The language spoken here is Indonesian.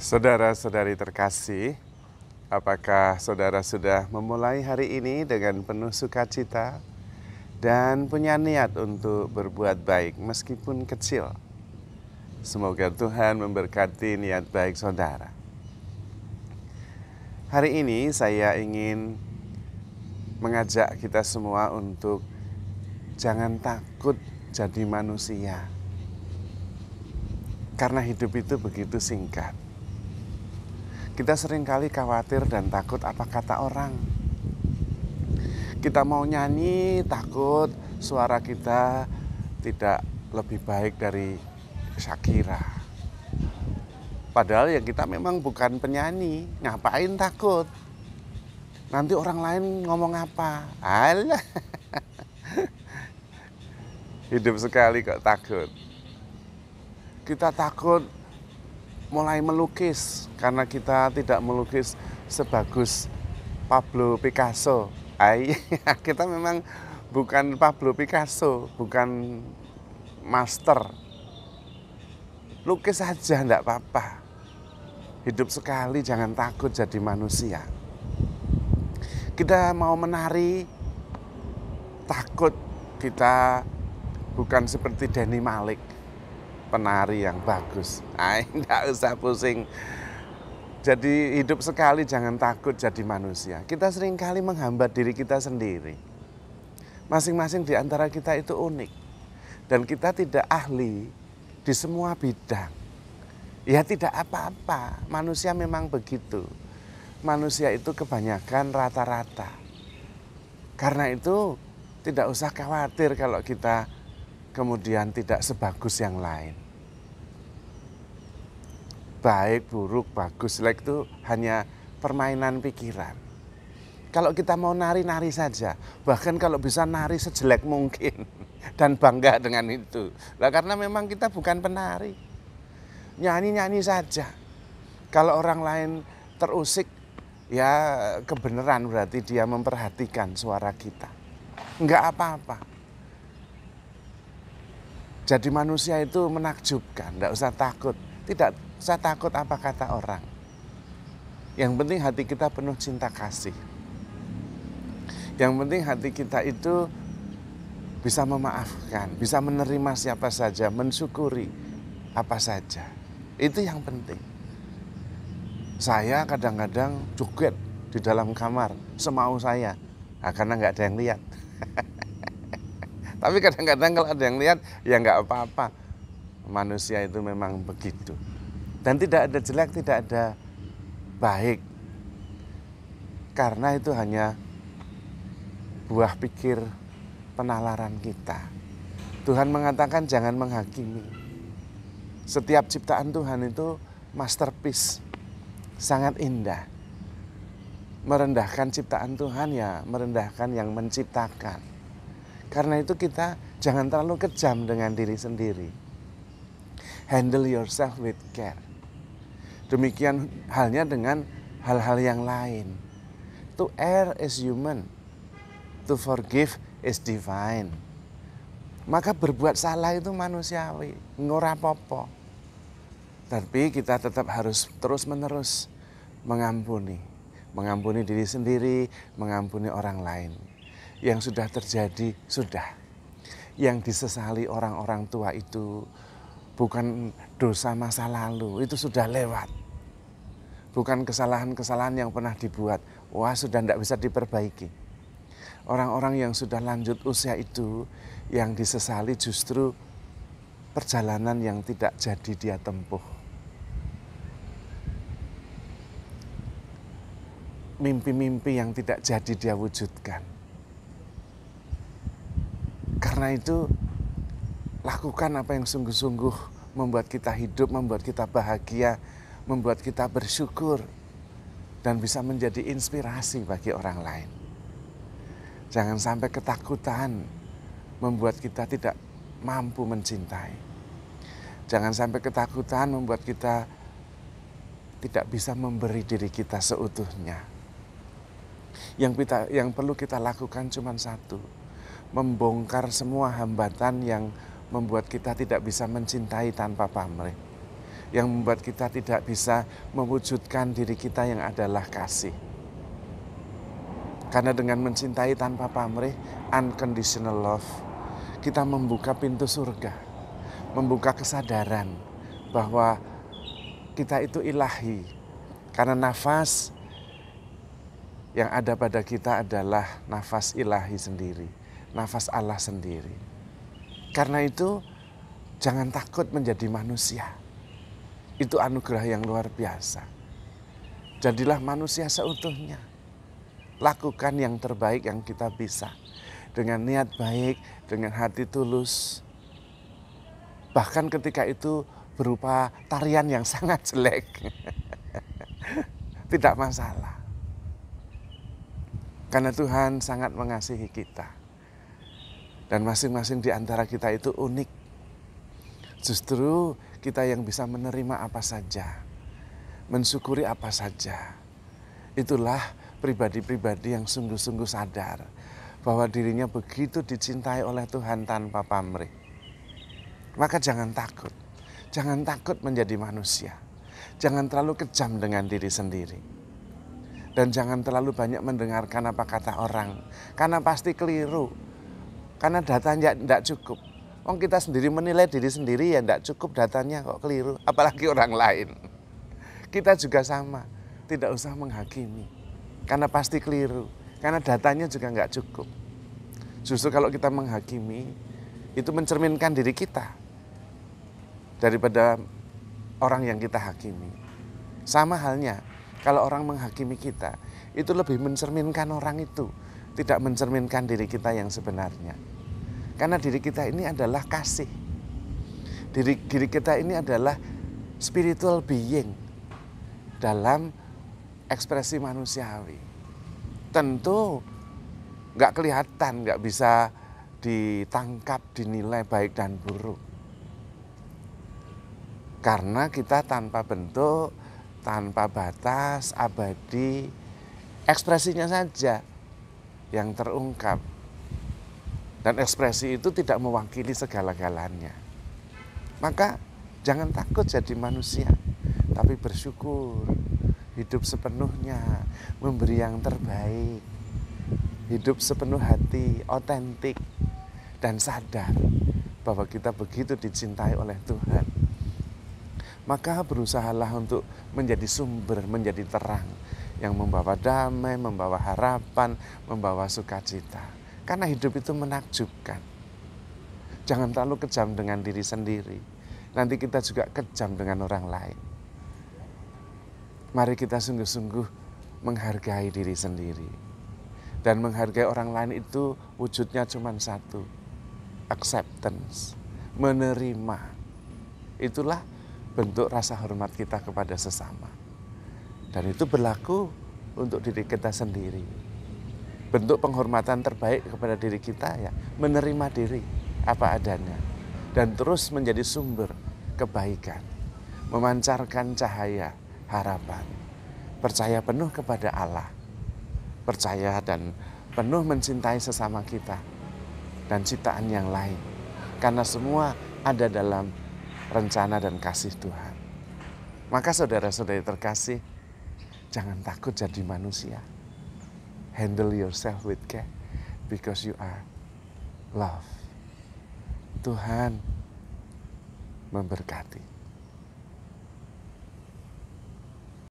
Saudara-saudari terkasih, apakah saudara sudah memulai hari ini dengan penuh sukacita dan punya niat untuk berbuat baik meskipun kecil? Semoga Tuhan memberkati niat baik saudara. Hari ini saya ingin mengajak kita semua untuk jangan takut jadi manusia. Karena hidup itu begitu singkat. Kita seringkali khawatir dan takut apa kata orang. Kita mau nyanyi, takut suara kita tidak lebih baik dari Shakira. Padahal ya kita memang bukan penyanyi, ngapain takut? Nanti orang lain ngomong apa? Alah, hidup sekali kok takut. Kita takut mulai melukis karena kita tidak melukis sebagus Pablo Picasso. Kita memang bukan Pablo Picasso, bukan master. Lukis saja enggak apa-apa. Hidup sekali, jangan takut jadi manusia. Kita mau menari, takut kita bukan seperti Denny Malik, penari yang bagus. Enggak usah pusing. Jadi hidup sekali jangan takut jadi manusia. Kita seringkali menghambat diri kita sendiri. Masing-masing di antara kita itu unik. Dan kita tidak ahli di semua bidang. Ya tidak apa-apa, manusia memang begitu. Manusia itu kebanyakan rata-rata. Karena itu tidak usah khawatir kalau kita kemudian tidak sebagus yang lain. Baik, buruk, bagus, jelek itu hanya permainan pikiran. Kalau kita mau nari-nari saja, bahkan kalau bisa nari sejelek mungkin dan bangga dengan itu. Karena memang kita bukan penari. Nyanyi-nyanyi saja. Kalau orang lain terusik, ya kebenaran berarti dia memperhatikan suara kita. Enggak apa-apa. Jadi manusia itu menakjubkan, enggak usah takut. Tidak usah takut apa kata orang. Yang penting hati kita penuh cinta kasih. Yang penting hati kita itu bisa memaafkan, bisa menerima siapa saja, mensyukuri apa saja. Itu yang penting. Saya kadang-kadang joget di dalam kamar, semau saya. Karena nggak ada yang lihat. Tapi kadang-kadang kalau ada yang lihat, ya nggak apa-apa. Manusia itu memang begitu. Dan tidak ada jelek, tidak ada baik. Karena itu hanya buah pikir penalaran kita. Tuhan mengatakan jangan menghakimi. Setiap ciptaan Tuhan itu masterpiece, sangat indah. Merendahkan ciptaan Tuhan ya merendahkan yang menciptakan. Karena itu kita jangan terlalu kejam dengan diri sendiri. Handle yourself with care. Demikian halnya dengan hal-hal yang lain. To err is human. To forgive is divine. Maka berbuat salah itu manusiawi, ngora popo. Tapi kita tetap harus terus-menerus mengampuni. Mengampuni diri sendiri, mengampuni orang lain. Yang sudah terjadi, sudah. Yang disesali orang-orang tua itu bukan dosa masa lalu, itu sudah lewat. Bukan kesalahan-kesalahan yang pernah dibuat, wah sudah tidak bisa diperbaiki. Orang-orang yang sudah lanjut usia itu, yang disesali justru perjalanan yang tidak jadi dia tempuh. Mimpi-mimpi yang tidak jadi dia wujudkan. Karena itu, lakukan apa yang sungguh-sungguh membuat kita hidup, membuat kita bahagia, membuat kita bersyukur, dan bisa menjadi inspirasi bagi orang lain. Jangan sampai ketakutan membuat kita tidak mampu mencintai. Jangan sampai ketakutan membuat kita tidak bisa memberi diri kita seutuhnya. Yang perlu kita lakukan cuma satu, membongkar semua hambatan yang membuat kita tidak bisa mencintai tanpa pamrih. yang membuat kita tidak bisa mewujudkan diri kita yang adalah kasih. Karena dengan mencintai tanpa pamrih, unconditional love, kita membuka pintu surga, membuka kesadaran bahwa kita itu ilahi. Karena nafas yang ada pada kita adalah nafas ilahi sendiri, nafas Allah sendiri. Karena itu jangan takut menjadi manusia. Itu anugerah yang luar biasa. Jadilah manusia seutuhnya. Lakukan yang terbaik yang kita bisa. Dengan niat baik, dengan hati tulus. Bahkan ketika itu berupa tarian yang sangat jelek. Tidak masalah. Karena Tuhan sangat mengasihi kita. Dan masing-masing di antara kita itu unik. Justru kita yang bisa menerima apa saja, mensyukuri apa saja. Itulah pribadi-pribadi yang sungguh-sungguh sadar bahwa dirinya begitu dicintai oleh Tuhan tanpa pamrih. Maka jangan takut menjadi manusia. Jangan terlalu kejam dengan diri sendiri. Dan jangan terlalu banyak mendengarkan apa kata orang, karena pasti keliru. Karena datanya tidak cukup. Kita sendiri menilai diri sendiri ya tidak cukup, datanya kok keliru, apalagi orang lain. Kita juga sama, tidak usah menghakimi, karena pasti keliru, karena datanya juga nggak cukup. Justru kalau kita menghakimi, itu mencerminkan diri kita daripada orang yang kita hakimi. Sama halnya, kalau orang menghakimi kita, itu lebih mencerminkan orang itu, tidak mencerminkan diri kita yang sebenarnya. Karena diri kita ini adalah kasih. Diri kita ini adalah spiritual being dalam ekspresi manusiawi. Tentu nggak kelihatan, nggak bisa ditangkap, dinilai baik dan buruk. Karena kita tanpa bentuk, tanpa batas, abadi, ekspresinya saja yang terungkap. Dan ekspresi itu tidak mewakili segala-galanya. Maka jangan takut jadi manusia, tapi bersyukur, hidup sepenuhnya, memberi yang terbaik, hidup sepenuh hati, otentik, dan sadar bahwa kita begitu dicintai oleh Tuhan. Maka berusahalah untuk menjadi sumber, menjadi terang, yang membawa damai, membawa harapan, membawa sukacita. Karena hidup itu menakjubkan. Jangan terlalu kejam dengan diri sendiri. Nanti kita juga kejam dengan orang lain. Mari kita sungguh-sungguh menghargai diri sendiri. Dan menghargai orang lain itu wujudnya cuma satu. Acceptance. Menerima. Itulah bentuk rasa hormat kita kepada sesama. Dan itu berlaku untuk diri kita sendiri. Bentuk penghormatan terbaik kepada diri kita ya menerima diri apa adanya dan terus menjadi sumber kebaikan, memancarkan cahaya harapan, percaya penuh kepada Allah, percaya dan penuh mencintai sesama kita dan ciptaan yang lain, karena semua ada dalam rencana dan kasih Tuhan. Maka saudara-saudari terkasih, jangan takut jadi manusia. Handle yourself with care because you are love. Tuhan memberkati.